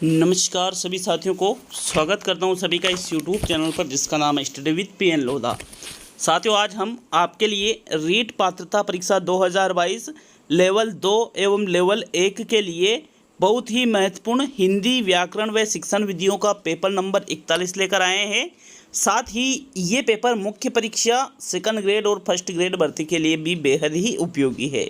नमस्कार सभी साथियों को स्वागत करता हूं सभी का इस YouTube चैनल पर जिसका नाम है स्टडी विद PN लोधा। साथियों, आज हम आपके लिए रीट पात्रता परीक्षा 2022 लेवल 2 एवं लेवल 1 के लिए बहुत ही महत्वपूर्ण हिंदी व्याकरण व शिक्षण विधियों का पेपर नंबर 41 लेकर आए हैं। साथ ही ये पेपर मुख्य परीक्षा सेकंड ग्रेड और फर्स्ट ग्रेड भर्ती के लिए भी बेहद ही उपयोगी है।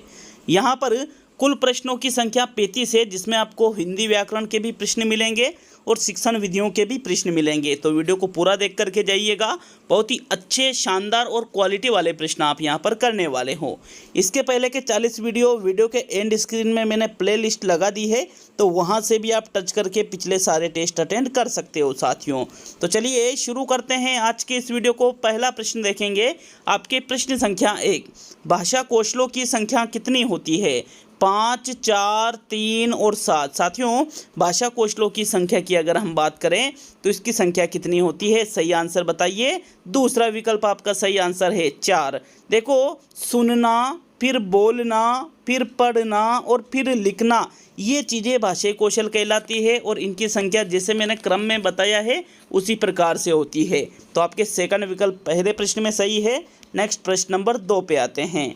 यहाँ पर कुल प्रश्नों की संख्या 35 है, जिसमें आपको हिंदी व्याकरण के भी प्रश्न मिलेंगे और शिक्षण विधियों के भी प्रश्न मिलेंगे। तो वीडियो को पूरा देख करके जाइएगा। बहुत ही अच्छे, शानदार और क्वालिटी वाले प्रश्न आप यहां पर करने वाले हो। इसके पहले के 40 वीडियो के एंड स्क्रीन में मैंने प्ले लिस्ट लगा दी है, तो वहां से भी आप टच करके पिछले सारे टेस्ट अटेंड कर सकते हो साथियों। तो चलिए शुरू करते हैं आज के इस वीडियो को। पहला प्रश्न देखेंगे आपके प्रश्न संख्या 1। भाषा कौशलों की संख्या कितनी होती है? 5, 4, 3 और 7। साथियों, भाषा कौशलों की संख्या की अगर हम बात करें तो इसकी संख्या कितनी होती है? सही आंसर बताइए। दूसरा विकल्प आपका सही आंसर है 4। देखो, सुनना, फिर बोलना, फिर पढ़ना और फिर लिखना, ये चीज़ें भाषाई कौशल कहलाती है और इनकी संख्या जैसे मैंने क्रम में बताया है उसी प्रकार से होती है। तो आपके सेकंड विकल्प पहले प्रश्न में सही है। नेक्स्ट प्रश्न नंबर 2 पे आते हैं।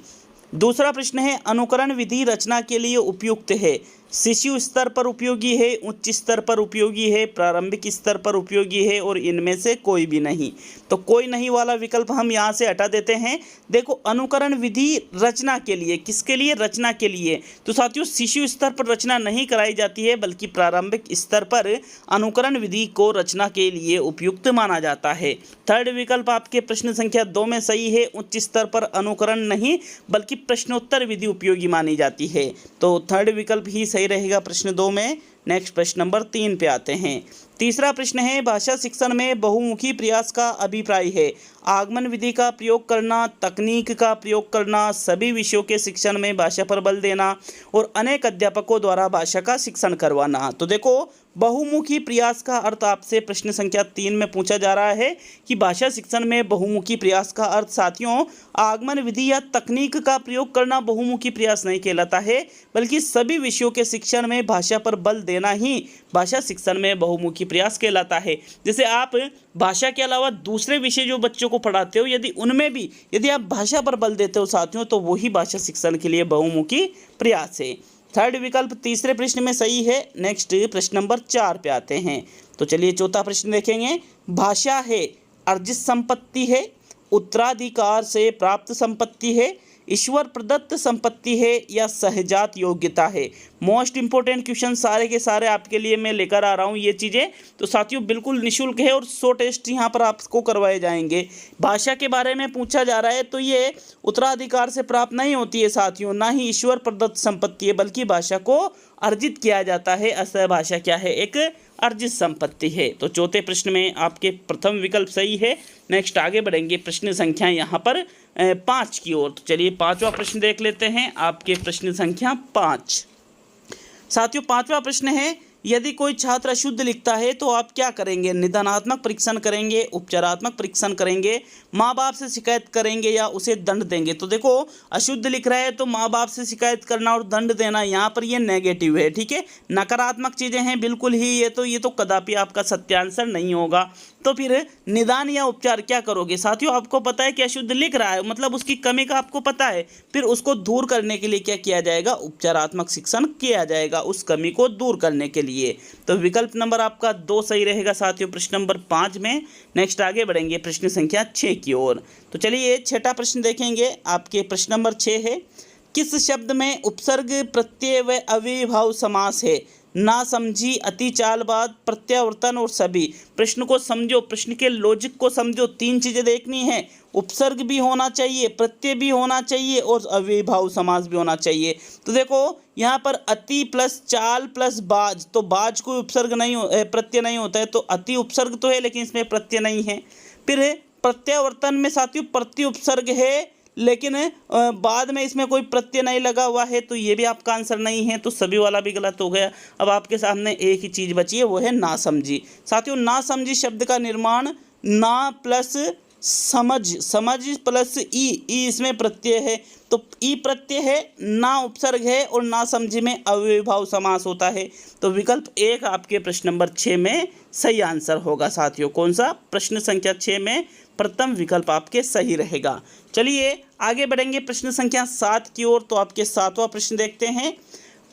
दूसरा प्रश्न है, अनुकरण विधि रचना के लिए उपयुक्त है? शिशु स्तर पर उपयोगी है, उच्च स्तर पर उपयोगी है, प्रारंभिक स्तर पर उपयोगी है और इनमें से कोई भी नहीं। तो कोई नहीं वाला विकल्प हम यहाँ से हटा देते हैं। देखो, अनुकरण विधि रचना के लिए, किसके लिए? रचना के लिए। तो साथियों, शिशु स्तर पर रचना नहीं कराई जाती है, बल्कि प्रारंभिक स्तर पर अनुकरण विधि को रचना के लिए उपयुक्त माना जाता है। थर्ड विकल्प आपके प्रश्न संख्या 2 में सही है। उच्च स्तर पर अनुकरण नहीं बल्कि प्रश्नोत्तर विधि उपयोगी मानी जाती है। तो थर्ड विकल्प ही सही रहेगा प्रश्न 2 में। नेक्स्ट प्रश्न नंबर 3 पे आते हैं। तीसरा प्रश्न है, भाषा शिक्षण में बहुमुखी प्रयास का अभिप्राय है? आगमन विधि का प्रयोग करना, तकनीक का प्रयोग करना, सभी विषयों के शिक्षण में भाषा पर बल देना और अनेक अध्यापकों द्वारा भाषा का शिक्षण करवाना। तो देखो, बहुमुखी प्रयास का अर्थ आपसे प्रश्न संख्या 3 में पूछा जा रहा है कि भाषा शिक्षण में बहुमुखी प्रयास का अर्थ साथियों आगमन विधि या तकनीक का प्रयोग करना बहुमुखी प्रयास नहीं कहलाता है, बल्कि सभी विषयों के शिक्षण में भाषा पर बल देना ही भाषा शिक्षण में बहुमुखी प्रयास कहलाता है। जैसे आप भाषा के अलावा दूसरे विषय जो बच्चों को पढ़ाते हो, यदि उनमें भी यदि आप भाषा पर बल देते हो साथियों, तो वही भाषा शिक्षण के लिए बहुमुखी प्रयास है। थर्ड विकल्प तीसरे प्रश्न में सही है। नेक्स्ट प्रश्न नंबर 4 पे आते हैं। तो चलिए चौथा प्रश्न देखेंगे। भाषा है अर्जित संपत्ति है, उत्तराधिकार से प्राप्त संपत्ति है, ईश्वर प्रदत्त संपत्ति है या सहजात योग्यता है? मोस्ट इंपॉर्टेंट क्वेश्चन सारे के सारे आपके लिए मैं लेकर आ रहा हूँ ये चीज़ें। तो साथियों, बिल्कुल निःशुल्क है और 100 टेस्ट यहाँ पर आपको करवाए जाएंगे। भाषा के बारे में पूछा जा रहा है तो ये उत्तराधिकार से प्राप्त नहीं होती है साथियों, ना ही ईश्वर प्रदत्त संपत्ति है, बल्कि भाषा को अर्जित किया जाता है। अतः भाषा क्या है? एक अर्जित संपत्ति है। तो चौथे प्रश्न में आपके प्रथम विकल्प सही है। नेक्स्ट आगे बढ़ेंगे प्रश्न संख्या यहाँ पर 5 की ओर। तो चलिए पांचवा प्रश्न देख लेते हैं। आपके प्रश्न संख्या 5। साथियों, पांचवा प्रश्न है, यदि कोई छात्र अशुद्ध लिखता है तो आप क्या करेंगे? निदानात्मक परीक्षण करेंगे, उपचारात्मक परीक्षण करेंगे, माँ बाप से शिकायत करेंगे या उसे दंड देंगे? तो देखो, अशुद्ध लिख रहा है तो माँ बाप से शिकायत करना और दंड देना, यहाँ पर ये नेगेटिव है, ठीक है, नकारात्मक चीज़ें हैं बिल्कुल ही। ये तो कदापि आपका सत्य आंसर नहीं होगा। तो फिर निदान या उपचार क्या करोगे? साथियों, आपको पता है कि अशुद्ध लिख रहा है, मतलब उसकी कमी का आपको पता है, फिर उसको दूर करने के लिए क्या किया जाएगा? उपचारात्मक शिक्षण किया जाएगा उस कमी को दूर करने के लिए। तो विकल्प नंबर आपका 2 सही रहेगा साथियों प्रश्न नंबर 5 में। नेक्स्ट आगे बढ़ेंगे प्रश्न संख्या 6 की ओर। तो चलिए छठा प्रश्न देखेंगे। आपके प्रश्न नंबर 6 है, किस शब्द में उपसर्ग, प्रत्यय व अव्ययीभाव समास है? ना समझी, अति चालबाज, प्रत्यावर्तन और सभी। प्रश्न को समझो, प्रश्न के लॉजिक को समझो। 3 चीज़ें देखनी है, उपसर्ग भी होना चाहिए, प्रत्यय भी होना चाहिए और अव्ययीभाव समास भी होना चाहिए। तो देखो, यहाँ पर अति प्लस चाल प्लस बाज, तो बाज कोई उपसर्ग नहीं प्रत्यय नहीं होता है, तो अति उपसर्ग तो है लेकिन इसमें प्रत्यय नहीं है। फिर प्रत्यावर्तन में साथियों प्रति उपसर्ग है, लेकिन बाद में इसमें कोई प्रत्यय नहीं लगा हुआ है, तो ये भी आपका आंसर नहीं है। तो सभी वाला भी गलत हो गया। अब आपके सामने एक ही चीज़ बची है, वो है ना समझी। साथियों, ना समझी शब्द का निर्माण ना प्लस समझ, समझ प्लस ई, ई इसमें प्रत्यय है तो ई प्रत्यय है, ना उपसर्ग है और ना समझ में अव्ययीभाव समास होता है। तो विकल्प 1 आपके प्रश्न नंबर 6 में सही आंसर होगा साथियों। कौन सा? प्रश्न संख्या 6 में प्रथम विकल्प आपके सही रहेगा। चलिए आगे बढ़ेंगे प्रश्न संख्या 7 की ओर। तो आपके 7वां प्रश्न देखते हैं।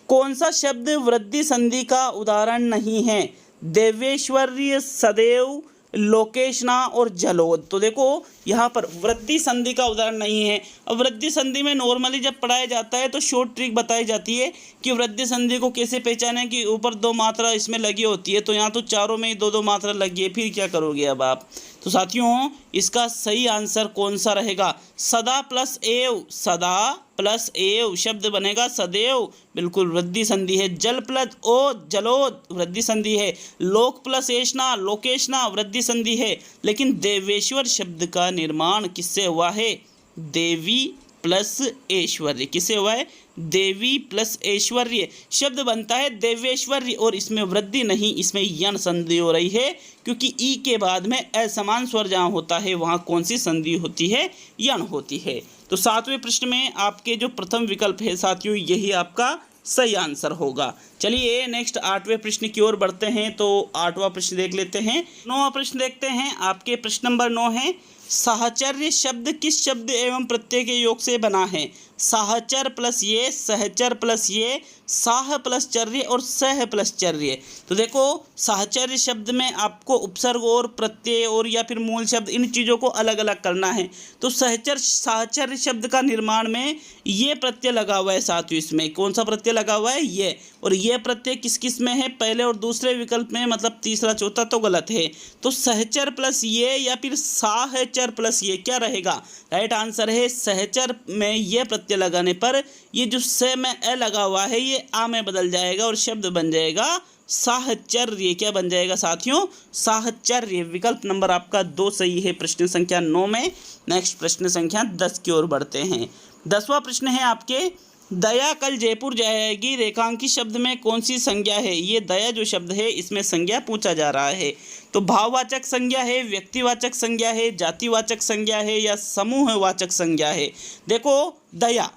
कौन सा शब्द वृद्धि संधि का उदाहरण नहीं है? देवेश्वर्य, सदैव, लोकेशना और जलोद। तो देखो यहाँ पर वृद्धि संधि का उदाहरण नहीं है। अब वृद्धि संधि में नॉर्मली जब पढ़ाया जाता है तो शॉर्ट ट्रिक बताई जाती है कि वृद्धि संधि को कैसे पहचानें कि ऊपर 2 मात्रा इसमें लगी होती है, तो यहाँ तो चारों में ही 2-2 मात्रा लगी है, फिर क्या करोगे अब आप? तो साथियों इसका सही आंसर कौन सा रहेगा? सदा प्लस एव, सदा प्लस एव शब्द बनेगा सदैव, बिल्कुल वृद्धि संधि है। जल प्लस ओ, जलोद वृद्धि संधि है। लोक प्लस एशना, लोकेशना वृद्धि संधि है। लेकिन देवेश्वर शब्द का निर्माण किससे हुआ है? देवी प्लस ऐश्वर्य। किससे हुआ है? देवी प्लस ऐश्वर्य शब्द बनता है देवेश्वर्य, और इसमें वृद्धि नहीं, इसमें यण संधि हो रही है, क्योंकि ई के बाद में असमान स्वर जहाँ होता है वहाँ कौन सी संधि होती है? यण होती है। तो 7वें प्रश्न में आपके जो प्रथम विकल्प है साथियों, यही आपका सही आंसर होगा। चलिए नेक्स्ट 8वें प्रश्न की ओर बढ़ते हैं। तो 8वां प्रश्न देख लेते हैं। 9वां प्रश्न देखते हैं। आपके प्रश्न नंबर 9 है, साहचर्य शब्द किस शब्द एवं प्रत्यय के योग से बना है? साहचर प्लस ये, सहचर प्लस ये, साह प्लस चर्य और सह प्लस चर्य। तो देखो साहचर्य शब्द में आपको उपसर्ग और प्रत्यय और या फिर मूल शब्द इन चीज़ों को अलग अलग करना है। तो साहचर्य शब्द का निर्माण में ये प्रत्यय लगा हुआ है साथियों। इसमें कौन सा प्रत्यय लगा हुआ है? ये। और ये प्रत्यय किस किस में है? पहले और दूसरे विकल्प में, मतलब तीसरा चौथा तो गलत है। तो सहचर प्लस ये या फिर साहचर प्लस ये क्या रहेगा? राइट आंसर है सहचर में ये प्रत्यय लगाने पर ये जो स में अ लगा हुआ है ये आ में बदल जाएगा और शब्द बन जाएगा साहचर्य। क्या बन जाएगा साथियों? साहचर्य। विकल्प नंबर आपका 2 सही है प्रश्न संख्या 9 में। नेक्स्ट प्रश्न संख्या 10 की ओर बढ़ते हैं। 10वां प्रश्न है आपके, दया कल जयपुर जाएगी रेखांकित शब्द में कौन सी संज्ञा है? ये दया जो शब्द है इसमें संज्ञा पूछा जा रहा है। तो भाववाचक संज्ञा है, व्यक्तिवाचक संज्ञा है, जातिवाचक संज्ञा है या समूहवाचक संज्ञा है? देखो दया,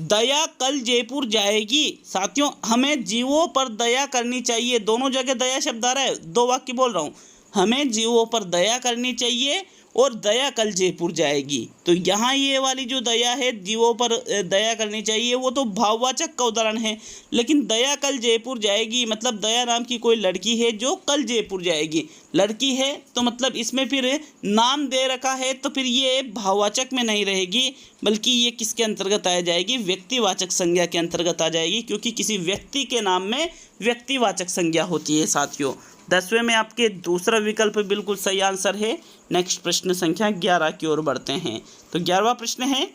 दया कल जयपुर जाएगी साथियों, हमें जीवों पर दया करनी चाहिए। दोनों जगह दया शब्द आ रहा है, 2 वाक्य बोल रहा हूँ। हमें जीवों पर दया करनी चाहिए और दया कल जयपुर जाएगी। तो यहाँ ये वाली जो दया है, जीवों पर दया करनी चाहिए, वो तो भाववाचक का उदाहरण है। लेकिन दया कल जयपुर जाएगी मतलब दया नाम की कोई लड़की है जो कल जयपुर जाएगी। लड़की है तो मतलब इसमें फिर नाम दे रखा है, तो फिर ये भाववाचक में नहीं रहेगी, बल्कि ये किसके अंतर्गत आ जाएगी? व्यक्तिवाचक संज्ञा के अंतर्गत आ जाएगी, क्योंकि किसी व्यक्ति के नाम में व्यक्तिवाचक संज्ञा होती है साथियों। 10वें में आपके दूसरा विकल्प बिल्कुल सही आंसर है। नेक्स्ट प्रश्न संख्या 11 की ओर बढ़ते हैं। तो 11वां प्रश्न है,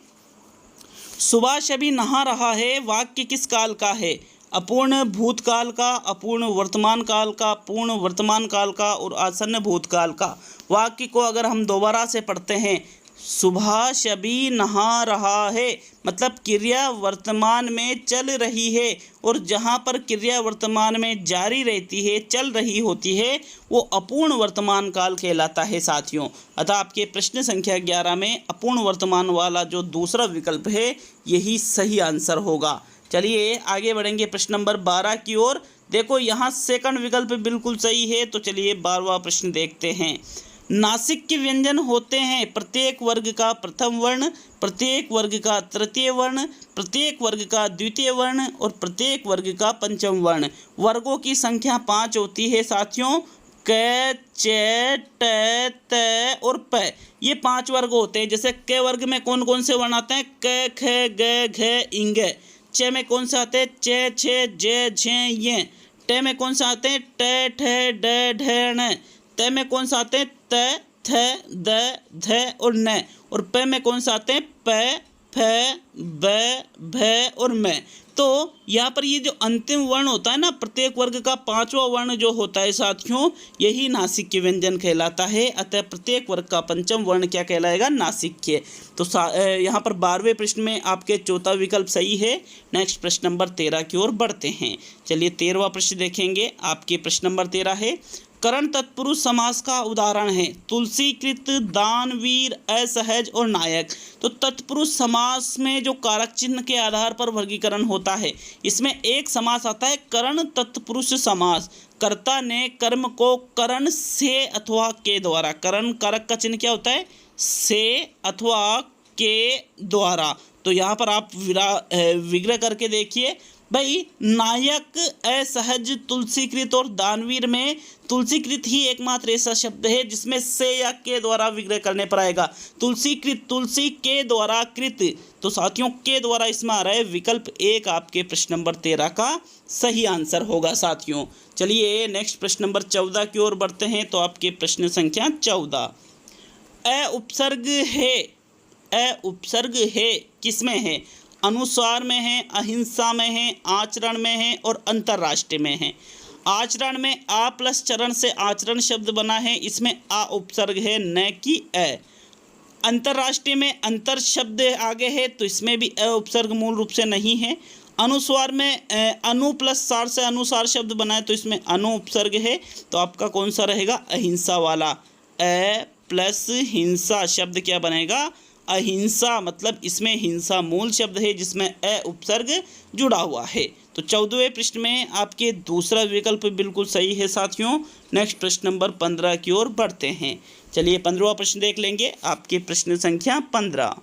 सुभाष अभी नहा रहा है वाक्य किस काल का है? अपूर्ण भूतकाल का, अपूर्ण वर्तमान काल का, पूर्ण वर्तमान काल का और आसन्न भूतकाल का। वाक्य को अगर हम दोबारा से पढ़ते हैं, सुभाष अभी नहा रहा है मतलब क्रिया वर्तमान में चल रही है, और जहाँ पर क्रिया वर्तमान में जारी रहती है, चल रही होती है, वो अपूर्ण वर्तमान काल कहलाता है साथियों। अतः आपके प्रश्न संख्या 11 में अपूर्ण वर्तमान वाला जो दूसरा विकल्प है यही सही आंसर होगा। चलिए आगे बढ़ेंगे प्रश्न नंबर 12 की ओर। देखो यहाँ सेकंड विकल्प बिल्कुल सही है। तो चलिए 12वां प्रश्न देखते हैं। नासिक के व्यंजन होते हैं प्रत्येक वर्ग का प्रथम वर्ण, प्रत्येक वर्ग का तृतीय वर्ण, प्रत्येक वर्ग का द्वितीय वर्ण और प्रत्येक वर्ग का पंचम वर्ण। वर्गों की संख्या 5 होती है साथियों। क, च, ट, त और प, ये 5 वर्ग होते हैं। जैसे क वर्ग में कौन कौन से वर्ण आते हैं? क, ख, ग, घ, इंग। च में कौन से आते हैं? च, छ, ज, झ, य। ट में कौन से आते हैं? ट, ठ, ड, ढ, ण। त में कौन से आते हैं? त, थ, द, ध और न। और प में कौन से आते हैं? प, फ, ब, भ और म। तो यहाँ पर ये जो अंतिम वर्ण होता है ना, प्रत्येक वर्ग का 5वां वर्ण जो होता है साथियों, यही नासिक्य व्यंजन कहलाता है। अतः प्रत्येक वर्ग का पंचम वर्ण क्या कहलाएगा? नासिक्य। तो यहाँ पर 12वें प्रश्न में आपके चौथा विकल्प सही है। नेक्स्ट प्रश्न नंबर 13 की ओर बढ़ते हैं। चलिए 13वां प्रश्न देखेंगे। आपके प्रश्न नंबर 13 है, करण तत्पुरुष समास का उदाहरण है तुलसीकृत, दानवीर, असहज और नायक। तो तत्पुरुष समास में जो कारक चिन्ह के आधार पर वर्गीकरण होता है, इसमें एक समास आता है करण तत्पुरुष समास। कर्ता ने कर्म को करण से अथवा के द्वारा, करण कारक का चिन्ह क्या होता है, से अथवा के द्वारा। तो यहाँ पर आप विग्रह करके देखिए भाई, नायक, असहज, तुलसीकृत और दानवीर में तुलसीकृत ही एकमात्र ऐसा शब्द है जिसमें से या के द्वारा विग्रह करने पर आएगा। तुलसीकृत, तुलसी के द्वारा कृत, तो साथियों के द्वारा इसमें आ रहा है विकल्प एक आपके प्रश्न नंबर 13 का सही आंसर होगा साथियों। चलिए नेक्स्ट प्रश्न नंबर 14 की ओर बढ़ते हैं। तो आपके प्रश्न संख्या 14, अ उपसर्ग है, अ उपसर्ग है किसमें है, अनुस्वार में है, अहिंसा में है, आचरण में है और अंतर्राष्ट्रीय में है। आचरण में आ प्लस चरण से आचरण शब्द बना है, इसमें आ उपसर्ग है न कि अ। अंतर्राष्ट्रीय में अंतर शब्द आगे है तो इसमें भी अ उपसर्ग मूल रूप से नहीं है। अनुस्वार में अनु प्लस सार से अनुसार शब्द बना है तो इसमें अनु उपसर्ग है। तो आपका कौन सा रहेगा, अहिंसा वाला। अ प्लस हिंसा शब्द क्या बनेगा, अहिंसा, मतलब इसमें हिंसा मूल शब्द है जिसमें अ उपसर्ग जुड़ा हुआ है। तो 14वें प्रश्न में आपके दूसरा विकल्प बिल्कुल सही है साथियों। नेक्स्ट प्रश्न नंबर 15 की ओर बढ़ते हैं। चलिए 15वां प्रश्न देख लेंगे। आपके प्रश्न संख्या 15,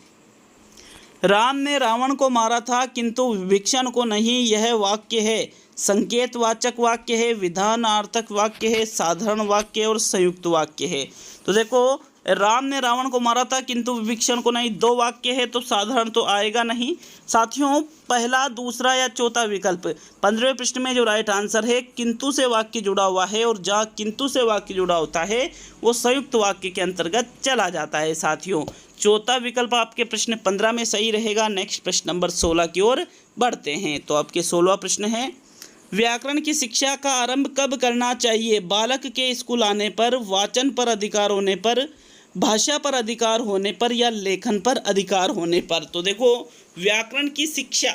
राम ने रावण को मारा था किंतु विभीषण को नहीं, यह वाक्य है संकेतवाचक वाक्य है, विधानार्थक वाक्य है, साधारण वाक्य है और संयुक्त वाक्य है। तो देखो, राम ने रावण को मारा था किंतु विभीषण को नहीं, दो वाक्य है तो साधारण तो आएगा नहीं साथियों। पहला, दूसरा या चौथा विकल्प। 15वें प्रश्न में जो राइट आंसर है किंतु से वाक्य जुड़ा हुआ है और जहाँ किंतु से वाक्य जुड़ा होता है वो संयुक्त वाक्य के अंतर्गत चला जाता है साथियों। चौथा विकल्प आपके प्रश्न 15 में सही रहेगा। नेक्स्ट प्रश्न नंबर 16 की ओर बढ़ते हैं। तो आपके 16वां प्रश्न है, व्याकरण की शिक्षा का आरंभ कब करना चाहिए, बालक के स्कूल आने पर, वाचन पर अधिकार होने पर, भाषा पर अधिकार होने पर या लेखन पर अधिकार होने पर। तो देखो, व्याकरण की शिक्षा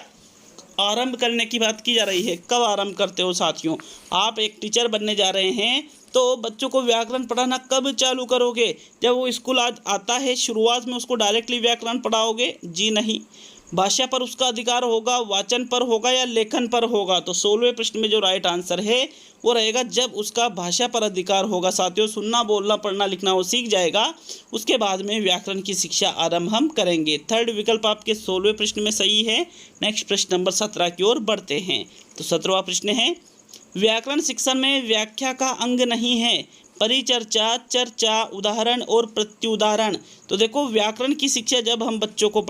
आरंभ करने की बात की जा रही है। कब आरंभ करते हो साथियों, आप एक टीचर बनने जा रहे हैं तो बच्चों को व्याकरण पढ़ाना कब चालू करोगे, जब वो स्कूल आज आता है शुरुआत में उसको डायरेक्टली व्याकरण पढ़ाओगे, जी नहीं। भाषा पर उसका अधिकार होगा, वाचन पर होगा या लेखन पर होगा। तो 16वें प्रश्न में जो राइट आंसर है वो रहेगा जब उसका भाषा पर अधिकार होगा साथियों। सुनना, बोलना, पढ़ना, लिखना वो सीख जाएगा, उसके बाद में व्याकरण की शिक्षा आरंभ हम करेंगे। थर्ड विकल्प आपके 16वें प्रश्न में सही है। नेक्स्ट प्रश्न नंबर 17 की ओर बढ़ते हैं। तो 17वां प्रश्न है, व्याकरण शिक्षण में व्याख्या का अंग नहीं है, परिचर्चा, चर्चा, उदाहरण और प्रत्युदाहरण। तो देखो, व्याकरण की शिक्षा जब हम बच्चों को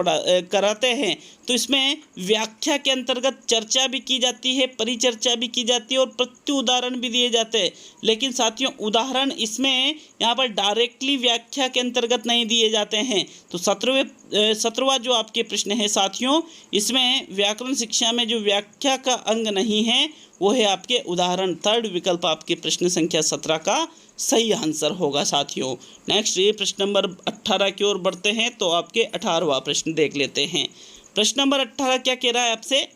कराते हैं तो इसमें व्याख्या के अंतर्गत चर्चा भी की जाती है, परिचर्चा भी की जाती है और प्रत्युदाहरण भी दिए जाते हैं। लेकिन साथियों, उदाहरण इसमें यहाँ पर डायरेक्टली व्याख्या के अंतर्गत नहीं दिए जाते हैं। तो 17वां जो आपके प्रश्न है साथियों, इसमें व्याकरण शिक्षा में जो व्याख्या का अंग नहीं है वो है आपके उदाहरण। थर्ड विकल्प आपके प्रश्न संख्या 17 का सही आंसर होगा साथियों। नेक्स्ट ये प्रश्न नंबर 18 की ओर बढ़ते हैं। तो आपके 18वां प्रश्न देख लेते हैं। प्रश्न नंबर 18 क्या कह रहा है आपसे,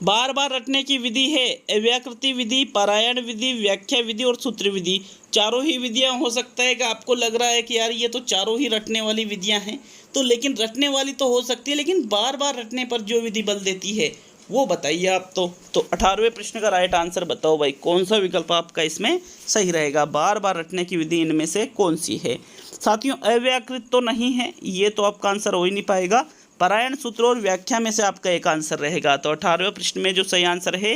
बार बार रटने की विधि है, व्याकृति विधि, पारायण विधि, व्याख्या विधि और सूत्र विधि। चारों ही विधियां हो सकता है कि आपको लग रहा है कि यार ये तो चारों ही रटने वाली विधियां हैं, तो लेकिन रटने वाली तो हो सकती है, लेकिन बार बार रटने पर जो विधि बल देती है वो बताइए आप। तो 18वें प्रश्न का राइट आंसर बताओ भाई, कौन सा विकल्प आपका इसमें सही रहेगा, बार बार रटने की विधि इनमें से कौन सी है साथियों। अव्याकृत तो नहीं है, ये तो आपका आंसर हो ही नहीं पाएगा। पारायण, सूत्र और व्याख्या में से आपका एक आंसर रहेगा। तो 18वें प्रश्न में जो सही आंसर है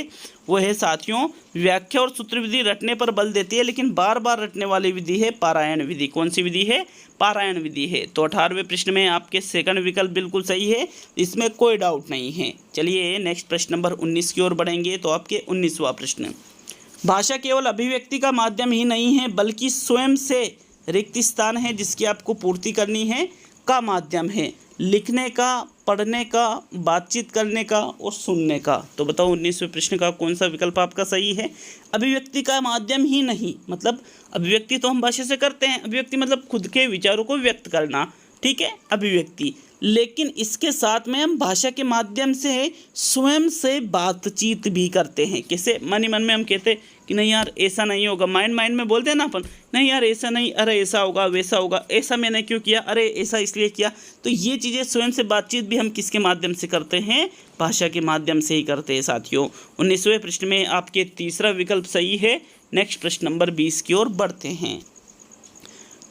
वो है साथियों, व्याख्या और सूत्र विधि रटने पर बल देती है, लेकिन बार बार रटने वाली विधि है पारायण विधि। कौन सी विधि है, पारायण विधि है। तो 18वें प्रश्न में आपके सेकंड विकल्प बिल्कुल सही है, इसमें कोई डाउट नहीं है। चलिए नेक्स्ट प्रश्न नंबर 19 की ओर बढ़ेंगे। तो आपके 19वां प्रश्न, भाषा केवल अभिव्यक्ति का माध्यम ही नहीं है बल्कि स्वयं से रिक्त स्थान है जिसकी आपको पूर्ति करनी है का माध्यम है, लिखने का, पढ़ने का, बातचीत करने का और सुनने का। तो बताओ 19वें प्रश्न का कौन सा विकल्प आपका सही है। अभिव्यक्ति का माध्यम ही नहीं, मतलब अभिव्यक्ति तो हम भाषा से करते हैं, अभिव्यक्ति मतलब खुद के विचारों को व्यक्त करना, ठीक है, अभिव्यक्ति। लेकिन इसके साथ में हम भाषा के माध्यम से स्वयं से बातचीत भी करते हैं। कैसे, मन ही मन में हम कहते कि नहीं यार ऐसा नहीं होगा, माइंड में बोलते हैं ना अपन, नहीं यार ऐसा नहीं, अरे ऐसा होगा वैसा होगा, ऐसा मैंने क्यों किया, अरे ऐसा इसलिए किया। तो ये चीज़ें स्वयं से बातचीत भी हम किसके माध्यम से करते हैं, भाषा के माध्यम से ही करते हैं साथियों। 19वें प्रश्न में आपके तीसरा विकल्प सही है। नेक्स्ट प्रश्न नंबर 20 की ओर बढ़ते हैं।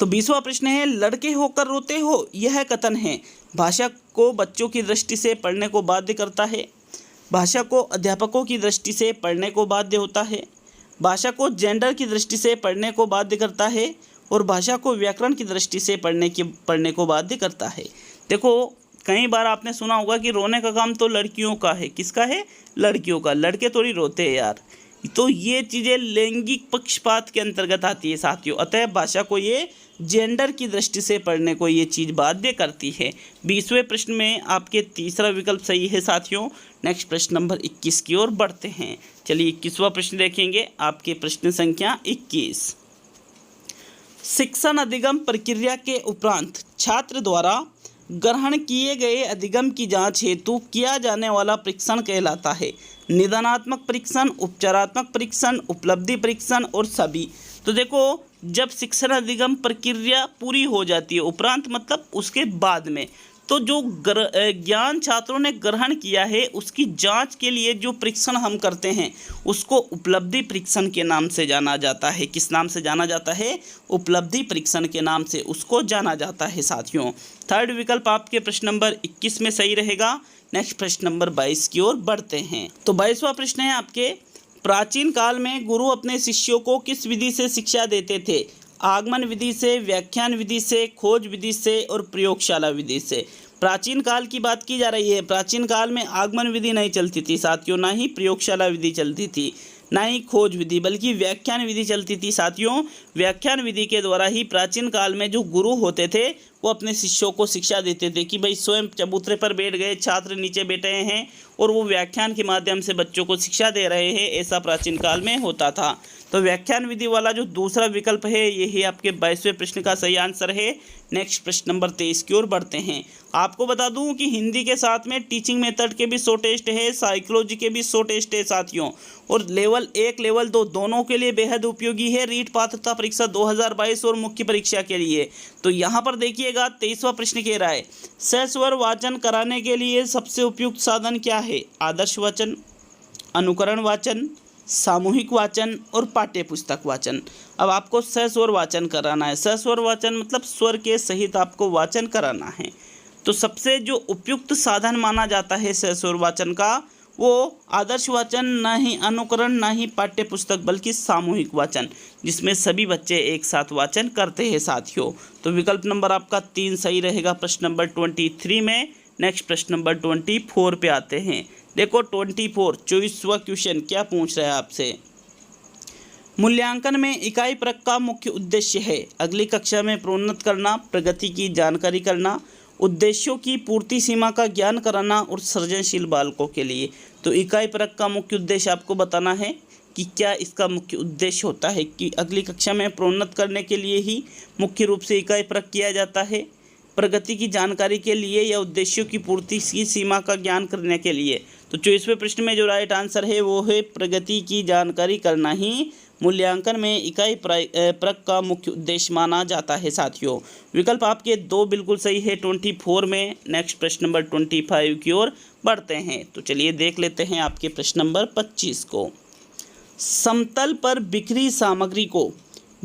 तो 20वां प्रश्न है, लड़के होकर रोते हो, यह कथन है भाषा को बच्चों की दृष्टि से पढ़ने को बाध्य करता है, भाषा को अध्यापकों की दृष्टि से पढ़ने को बाध्य होता है, भाषा को जेंडर की दृष्टि से पढ़ने को बाध्य करता है, और भाषा को व्याकरण की दृष्टि से पढ़ने को बाध्य करता है। देखो कई बार आपने सुना होगा कि रोने का काम तो लड़कियों का है। किसका है? लड़कियों का। लड़के थोड़ी रोते हैं यार। तो ये चीज़ें लैंगिक पक्षपात के अंतर्गत आती है साथियों। अतः भाषा को ये जेंडर की दृष्टि से पढ़ने को ये चीज़ बाध्य करती है। 20वें प्रश्न में आपके तीसरा विकल्प सही है साथियों। नेक्स्ट प्रश्न नंबर 21 की ओर बढ़ते हैं। चलिए 21वां प्रश्न देखेंगे, आपके प्रश्न संख्या 21। शिक्षण अधिगम प्रक्रिया के उपरांत छात्र द्वारा ग्रहण किए गए अधिगम की जांच हेतु किया जाने वाला परीक्षण कहलाता है निदानात्मक परीक्षण, उपचारात्मक परीक्षण, उपलब्धि परीक्षण और सभी। तो देखो जब शिक्षण अधिगम प्रक्रिया पूरी हो जाती है, उपरांत मतलब उसके बाद में, तो जो ज्ञान छात्रों ने ग्रहण किया है उसकी जांच के लिए जो परीक्षण हम करते हैं उसको उपलब्धि परीक्षण के नाम से जाना जाता है। किस नाम से जाना जाता है? उपलब्धि परीक्षण के नाम से उसको जाना जाता है साथियों। थर्ड विकल्प आपके प्रश्न नंबर 21 में सही रहेगा। नेक्स्ट प्रश्न नंबर 22 की ओर बढ़ते हैं। तो 22वां प्रश्न है आपके, प्राचीन काल में गुरु अपने शिष्यों को किस विधि से शिक्षा देते थे? आगमन विधि से, व्याख्यान विधि से, खोज विधि से और प्रयोगशाला विधि से। प्राचीन काल की बात की जा रही है। प्राचीन काल में आगमन विधि नहीं चलती थी साथियों, ना ही प्रयोगशाला विधि चलती थी, ना ही खोज विधि, बल्कि व्याख्यान विधि चलती थी साथियों। व्याख्यान विधि के द्वारा ही प्राचीन काल में जो गुरु होते थे वो अपने शिष्यों को शिक्षा देते थे कि भाई स्वयं चबूतरे पर बैठ गए, छात्र नीचे बैठे हैं और वो व्याख्यान के माध्यम से बच्चों को शिक्षा दे रहे हैं। ऐसा प्राचीन काल में होता था। तो व्याख्यान विधि वाला जो दूसरा विकल्प है यही आपके 22वें प्रश्न का सही आंसर है। नेक्स्ट प्रश्न नंबर 23 की ओर बढ़ते हैं। आपको बता दूं कि हिंदी के साथ में टीचिंग मेथड के भी 100 टेस्ट है, साइकोलॉजी के भी 100 टेस्ट है साथियों, और लेवल 1 लेवल 2 दोनों के लिए बेहद उपयोगी है रीट पात्रता परीक्षा 2022 और मुख्य परीक्षा के लिए। तो यहाँ पर देखिएगा 23वां प्रश्न कह रहा है, सस्वर वाचन कराने के लिए सबसे उपयुक्त साधन क्या है? आदर्श वाचन, अनुकरण वाचन, सामूहिक वाचन और पाठ्य पुस्तक वाचन। अब आपको सस्वर वाचन कराना है। सस्वर वाचन मतलब स्वर के सहित आपको वाचन कराना है। तो सबसे जो उपयुक्त साधन माना जाता है सस्वर वाचन का वो आदर्श वाचन, ना ही अनुकरण, ना ही पाठ्य पुस्तक, बल्कि सामूहिक वाचन, जिसमें सभी बच्चे एक साथ वाचन करते हैं साथियों। तो विकल्प नंबर आपका 3 सही रहेगा प्रश्न नंबर 23 में। नेक्स्ट प्रश्न नंबर 24 पे आते हैं। देखो 24वां क्वेश्चन क्या पूछ रहा है आपसे, मूल्यांकन में इकाई परक का मुख्य उद्देश्य है अगली कक्षा में प्रोन्नत करना, प्रगति की जानकारी करना, उद्देश्यों की पूर्ति सीमा का ज्ञान कराना और सृजनशील बालकों के लिए। तो इकाई परक का मुख्य उद्देश्य आपको बताना है कि क्या इसका मुख्य उद्देश्य होता है कि अगली कक्षा में प्रोन्नत करने के लिए ही मुख्य रूप से इकाई परक किया जाता है, प्रगति की जानकारी के लिए या उद्देश्यों की पूर्ति की सीमा का ज्ञान करने के लिए। तो 24वें प्रश्न में जो राइट आंसर है वो है प्रगति की जानकारी करना ही मूल्यांकन में इकाई परक का मुख्य उद्देश्य माना जाता है साथियों। विकल्प आपके 2 बिल्कुल सही है 24 में। नेक्स्ट प्रश्न नंबर 25 की ओर बढ़ते हैं। तो चलिए देख लेते हैं आपके प्रश्न नंबर 25 को। समतल पर बिखरी सामग्री को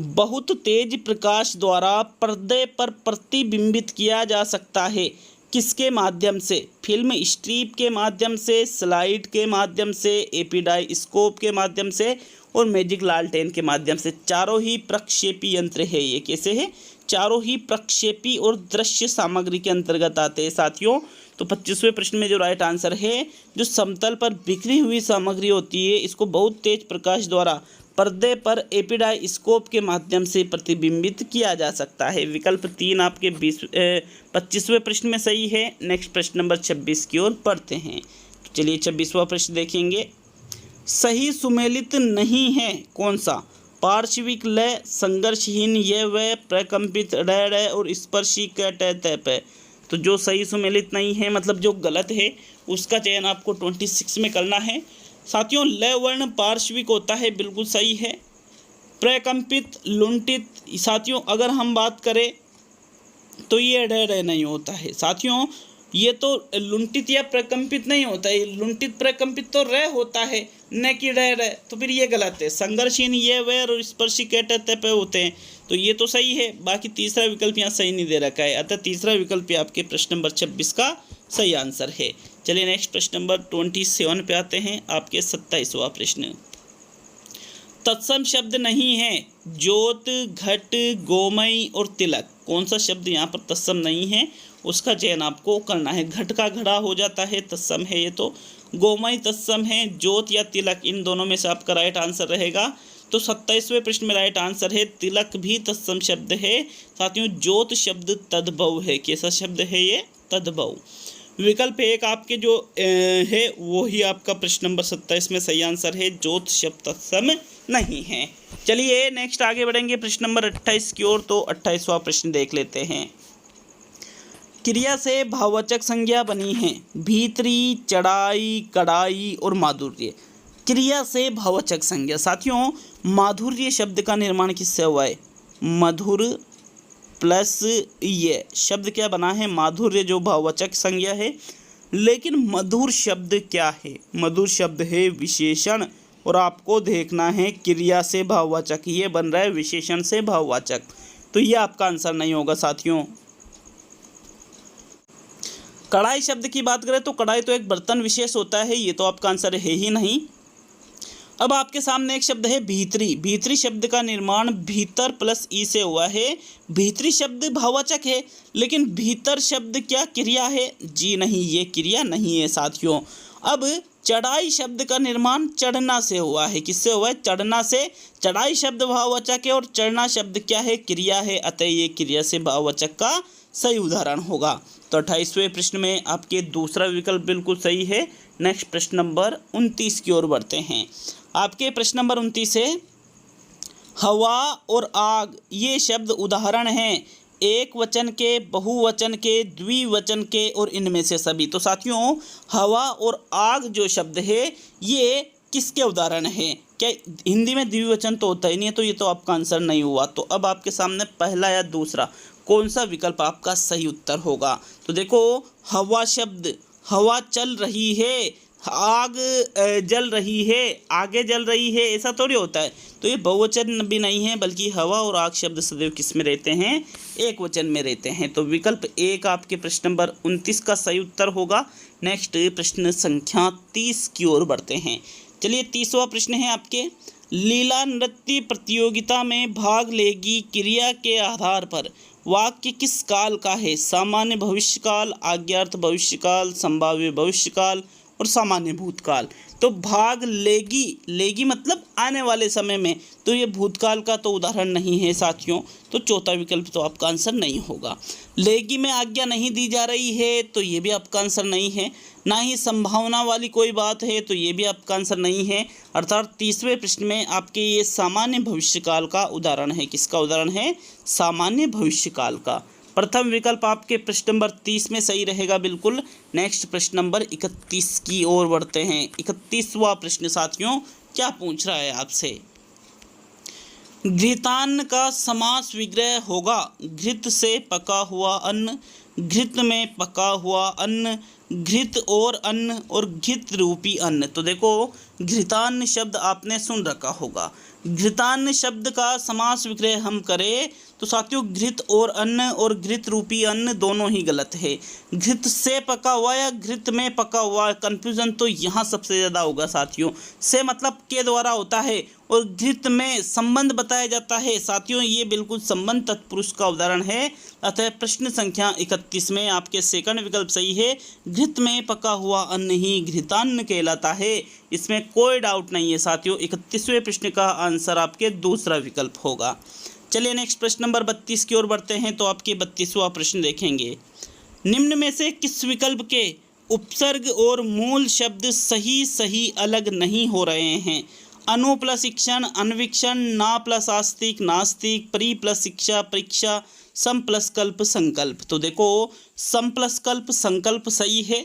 बहुत तेज प्रकाश द्वारा पर्दे पर प्रतिबिंबित किया जा सकता है, किसके माध्यम से? फिल्म स्ट्रिप के माध्यम से, स्लाइड के माध्यम से, एपिडाइस्कोप के माध्यम से और मैजिक लालटेन के माध्यम से। चारों ही प्रक्षेपी यंत्र है। ये कैसे है? चारों ही प्रक्षेपी और दृश्य सामग्री के अंतर्गत आते हैं साथियों। तो 25वें प्रश्न में जो राइट आंसर है, जो समतल पर बिखरी हुई सामग्री होती है इसको बहुत तेज प्रकाश द्वारा पर्दे पर एपिडाइस्कोप के माध्यम से प्रतिबिंबित किया जा सकता है। विकल्प 3 आपके 25वें प्रश्न में सही है। नेक्स्ट प्रश्न नंबर 26 की ओर बढ़ते हैं। तो चलिए 26वां प्रश्न देखेंगे। सही सुमेलित नहीं है कौन सा? पार्श्विक लय, संघर्षहीन ये व, प्रकंपित ड और स्पर्शी क ट त प। तो जो सही सुमेलित नहीं है मतलब जो गलत है उसका चयन आपको 26 में करना है। साथियों ल वर्ण पार्श्विक होता है, बिल्कुल सही है। प्रकंपित, लुंठित, साथियों अगर हम बात करें तो ये ड नहीं होता है साथियों, ये तो लुंठित या प्रकंपित नहीं होता है, लुंठित प्रकंपित तो र होता है न कि ड, तो फिर ये गलत है। संघर्षहीन ये वे और स्पर्शी पे होते हैं, तो ये तो सही है। बाकी तीसरा विकल्प यहाँ सही नहीं दे रखा है, अतः तीसरा विकल्प आपके प्रश्न नंबर 26 का सही आंसर है। चलिए नेक्स्ट प्रश्न नंबर 27 पे आते हैं, आपके 27वां प्रश्न। तत्सम शब्द नहीं है ज्योत, घट, गोमय और तिलक। कौन सा शब्द यहाँ पर तत्सम नहीं है, उसका चयन आपको करना है। घट का घड़ा हो जाता है, तत्सम है ये तो। गोमय तत्सम है, ज्योत या तिलक इन दोनों में से आपका राइट आंसर रहेगा। तो 27वें प्रश्न में राइट आंसर है तिलक भी तत्सम शब्द है। साथियों ज्योत शब्द तद्भव है, कैसा शब्द है ये, तद्भव। विकल्प एक आपके जो है वो ही आपका प्रश्न नंबर 27 में सही आंसर है, ज्योत शब्द तत्सम नहीं है। चलिए नेक्स्ट आगे बढ़ेंगे प्रश्न नंबर 28 की ओर। तो 28वां प्रश्न देख लेते हैं। क्रिया से भाववाचक संज्ञा बनी है भीतरी, चढ़ाई, कड़ाई और माधुर्य। क्रिया से भाववाचक संज्ञा, साथियों माधुर्य शब्द का निर्माण किससे हुआ है, मधुर प्लस ये शब्द क्या बना है, माधुर्य जो भाववाचक संज्ञा है। लेकिन मधुर शब्द क्या है, मधुर शब्द है विशेषण, और आपको देखना है क्रिया से भाववाचक, ये बन रहा है विशेषण से भाववाचक, तो ये आपका आंसर नहीं होगा साथियों। कढ़ाई शब्द की बात करें तो कढ़ाई तो एक बर्तन विशेष होता है, ये तो आपका आंसर है ही नहीं। अब आपके सामने एक शब्द है भीतरी। भीतरी शब्द का निर्माण भीतर प्लस ई से हुआ है। भीतरी शब्द भाववाचक है, लेकिन भीतर शब्द क्या क्रिया है, जी नहीं, ये क्रिया नहीं है साथियों। अब चढ़ाई शब्द का निर्माण चढ़ना से हुआ है, किससे हुआ है, चढ़ना से। चढ़ाई शब्द भाववाचक है और चढ़ना शब्द क्या है, क्रिया है, अतः ये क्रिया से भाववाचक का सही उदाहरण होगा। तो 28वें प्रश्न में आपके दूसरा विकल्प बिल्कुल सही है। नेक्स्ट प्रश्न नंबर 29 की ओर बढ़ते हैं। आपके प्रश्न नंबर 29 है हवा और आग, ये शब्द उदाहरण हैं एक वचन के, बहुवचन के, द्विवचन के और इनमें से सभी। तो साथियों हवा और आग जो शब्द है ये किसके उदाहरण है, क्या हिंदी में द्विवचन तो होता ही नहीं है, तो ये तो आपका आंसर नहीं हुआ। तो अब आपके सामने पहला या दूसरा कौन सा विकल्प आपका सही उत्तर होगा। तो देखो हवा शब्द, हवा चल रही है, आग जल रही है, आगे जल रही है, ऐसा थोड़ी होता है। तो ये बहुवचन भी नहीं है, बल्कि हवा और आग शब्द सदैव किस में रहते हैं, एक वचन में रहते हैं। तो विकल्प एक आपके प्रश्न नंबर 29 का सही उत्तर होगा। नेक्स्ट प्रश्न संख्या 30 की ओर बढ़ते हैं। चलिए 30वां प्रश्न है आपके, लीला नृत्य प्रतियोगिता में भाग लेगी क्रिया के आधार पर वाक्य किस काल का है, सामान्य भविष्यकाल, आज्ञार्थ भविष्यकाल, संभाव्य भविष्यकाल और सामान्य भूतकाल। तो भाग लेगी, लेगी मतलब आने वाले समय में, तो ये भूतकाल का तो उदाहरण नहीं है साथियों, तो चौथा विकल्प तो आपका आंसर नहीं होगा। लेगी में आज्ञा नहीं दी जा रही है, तो ये भी आपका आंसर नहीं है। ना ही संभावना वाली कोई बात है, तो ये भी आपका आंसर नहीं है। अर्थात 30वें प्रश्न में आपके ये सामान्य भविष्यकाल का उदाहरण है। किसका उदाहरण है, सामान्य भविष्यकाल का। प्रथम विकल्प आपके प्रश्न नंबर 30 में सही रहेगा बिल्कुल। नेक्स्ट प्रश्न नंबर 31 की ओर बढ़ते हैं। 31वां प्रश्न साथियों क्या पूछ रहा है आपसे, घृतान्न का समास विग्रह होगा घृत से पका हुआ अन्न, घृत में पका हुआ अन्न, घृत और अन्न और घृत रूपी अन्न। तो देखो घृतान्न शब्द आपने सुन रखा होगा, घृतान्न शब्द का समास विग्रह हम करें तो साथियों घृत और अन्न और घृत रूपी अन्न दोनों ही गलत है। घृत से पका हुआ या घृत में पका हुआ, कंफ्यूजन तो यहाँ सबसे ज़्यादा होगा साथियों। से मतलब के द्वारा होता है और घृत में संबंध बताया जाता है साथियों, ये बिल्कुल संबंध तत्पुरुष का उदाहरण है। अतः प्रश्न संख्या 31 में आपके सेकंड विकल्प सही है, घृत में पका हुआ अन्न ही घृतान्न कहलाता है, इसमें कोई डाउट नहीं है साथियों। 31वें प्रश्न का आंसर आपके दूसरा विकल्प होगा। चलिए नेक्स्ट प्रश्न नंबर 32 की ओर बढ़ते हैं। तो आपके 32वां प्रश्न देखेंगे, निम्न में से किस विकल्प के उपसर्ग और मूल शब्द सही सही अलग नहीं हो रहे हैं, अनु प्लस शिक्षण अन्वीक्षण, ना प्लस आस्तिक नास्तिक, परि प्लस शिक्षा परीक्षा, सम प्लस कल्प संकल्प। तो देखो सम प्लस कल्प संकल्प सही है,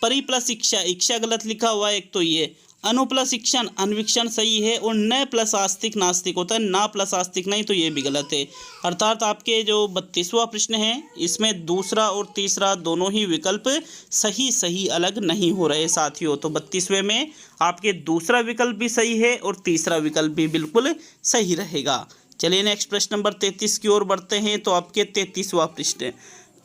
परि प्लस इच्छा, इच्छा गलत लिखा हुआ है एक तो ये, अनु प्लस इक्षण अन्वीक्षण सही है, और न प्लस आस्तिक नास्तिक होता है, ना प्लस आस्तिक नहीं, तो ये भी गलत है। अर्थात आपके जो 32वां प्रश्न है इसमें दूसरा और तीसरा दोनों ही विकल्प सही अलग नहीं हो रहे साथियों। तो 32वें में आपके दूसरा विकल्प भी सही है और तीसरा विकल्प भी बिल्कुल सही रहेगा। चलिए नेक्स्ट प्रश्न नंबर 33 की ओर बढ़ते हैं। तो आपके 33वां प्रश्न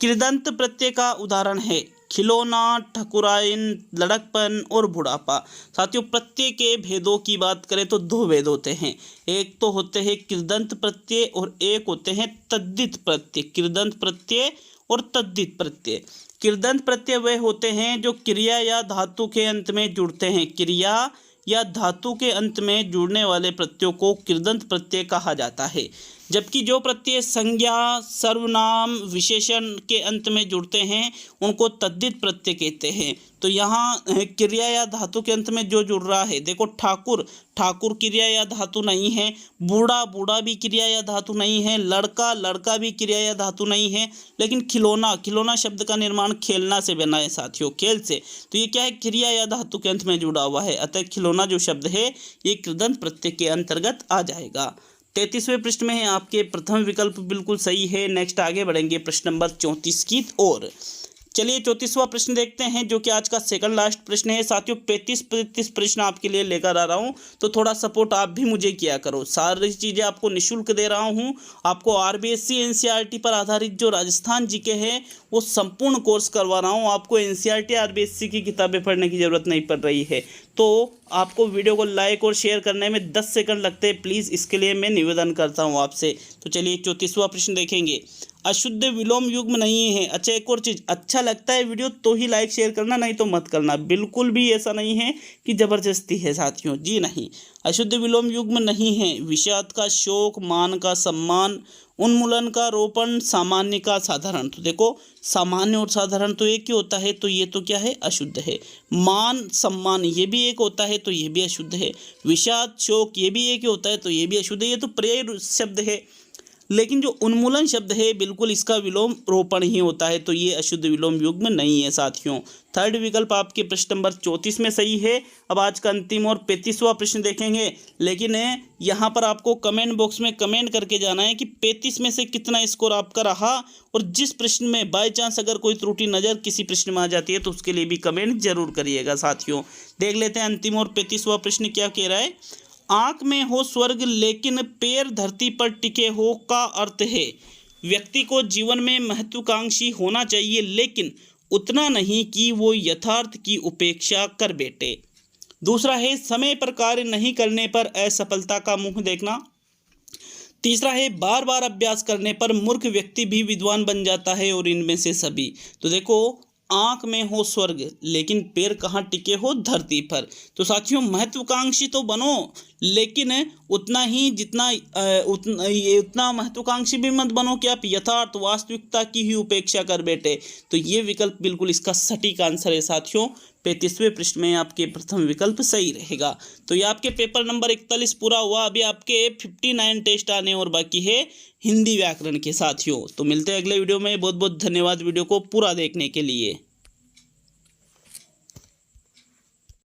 कृदंत प्रत्यय का उदाहरण है खिलौना, ठकुराइन, लड़कपन और बुढ़ापा। साथियों प्रत्यय के भेदों की बात करें तो दो भेद होते हैं, एक तो होते हैं कृदंत प्रत्यय और एक होते हैं तद्धित प्रत्यय। कृदंत प्रत्यय और तद्धित प्रत्यय। कृदंत प्रत्यय वे होते हैं जो क्रिया या धातु के अंत में जुड़ते हैं। क्रिया या धातु के अंत में जुड़ने वाले प्रत्ययों को कृदंत प्रत्यय कहा जाता है, जबकि जो प्रत्यय संज्ञा, सर्वनाम, विशेषण के अंत में जुड़ते हैं उनको तद्धित प्रत्यय कहते हैं। तो यहाँ क्रिया या धातु के अंत में जो जुड़ रहा है, देखो ठाकुर, ठाकुर क्रिया या धातु नहीं है, बूढ़ा, बूढ़ा भी क्रिया या धातु नहीं है, लड़का, लड़का भी क्रिया या धातु नहीं है, लेकिन खिलौना, खिलौना शब्द का निर्माण खेलना से बना है साथियों, खेल से, तो ये क्या है, क्रिया या धातु के अंत में जुड़ा हुआ है। अतः खिलौना जो शब्द है ये कृदंत प्रत्यय के अंतर्गत आ जाएगा। 33वें प्रश्न में है आपके प्रथम विकल्प बिल्कुल सही है। नेक्स्ट आगे बढ़ेंगे प्रश्न नंबर 34 की ओर। चलिए 34वां प्रश्न देखते हैं, जो कि आज का सेकंड लास्ट प्रश्न है साथियों। 35 प्रश्न आपके लिए लेकर आ रहा हूं, तो थोड़ा सपोर्ट आप भी मुझे किया करो। सारी चीज़ें आपको निःशुल्क दे रहा हूं। आपको आरबीएससी एनसीईआरटी पर आधारित जो राजस्थान जीके है वो संपूर्ण कोर्स करवा रहा हूं। आपको एनसीईआरटी आरबीएससी की किताबें पढ़ने की ज़रूरत नहीं पड़ रही है। तो आपको वीडियो को लाइक और शेयर करने में 10 सेकंड लगते हैं, प्लीज़ इसके लिए मैं निवेदन करता हूं आपसे। तो चलिए 34वां प्रश्न देखेंगे। अशुद्ध विलोम युग्म नहीं है। अच्छा, एक और चीज़, अच्छा लगता है वीडियो तो ही लाइक शेयर करना, नहीं तो मत करना। बिल्कुल भी ऐसा नहीं है कि ज़बरदस्ती है साथियों, जी नहीं। अशुद्ध विलोम युग्म नहीं है। विषाद का शोक, मान का सम्मान, उन्मूलन का रोपण, सामान्य का साधारण। तो देखो सामान्य और साधारण तो एक ही होता है, तो ये तो क्या है, अशुद्ध है। मान सम्मान ये भी एक होता है, तो ये भी अशुद्ध है। विषाद शोक ये भी एक ही होता है, तो ये भी अशुद्ध है। ये तो पर्याय शब्द है। लेकिन जो उन्मूलन शब्द है बिल्कुल इसका विलोम रोपण ही होता है, तो ये अशुद्ध विलोम युग्म नहीं है साथियों। थर्ड विकल्प आपके प्रश्न नंबर 34 में सही है। अब आज का अंतिम और 35वां प्रश्न देखेंगे, लेकिन यहाँ पर आपको कमेंट बॉक्स में कमेंट करके जाना है कि 35 में से कितना स्कोर आपका रहा, और जिस प्रश्न में बाय चांस अगर कोई त्रुटि नज़र किसी प्रश्न में आ जाती है तो उसके लिए भी कमेंट जरूर करिएगा साथियों। देख लेते हैं अंतिम और 35वां प्रश्न क्या कह रहा है। आँख में हो स्वर्ग लेकिन पैर धरती पर टिके हो का अर्थ है व्यक्ति को जीवन में महत्वाकांक्षी होना चाहिए, लेकिन उतना नहीं कि वो यथार्थ की उपेक्षा कर बैठे। दूसरा है समय पर कार्य नहीं करने पर असफलता का मुंह देखना। तीसरा है बार बार अभ्यास करने पर मूर्ख व्यक्ति भी विद्वान बन जाता है, और इनमें से सभी। तो देखो आँख में हो स्वर्ग लेकिन पैर कहाँ टिके हो, धरती पर। तो साथियों महत्वाकांक्षी तो बनो, लेकिन उतना ही जितना उतना महत्वाकांक्षी भी मत बनो कि आप यथार्थ वास्तविकता की ही उपेक्षा कर बैठे। तो ये विकल्प बिल्कुल इसका सटीक आंसर है साथियों। 35वें प्रश्न में आपके प्रथम विकल्प सही रहेगा। तो ये आपके पेपर नंबर 41 पूरा हुआ। अभी आपके 59 टेस्ट आने और बाकी है हिंदी व्याकरण के साथियों। तो मिलते हैं अगले वीडियो में। बहुत बहुत धन्यवाद वीडियो को पूरा देखने के लिए।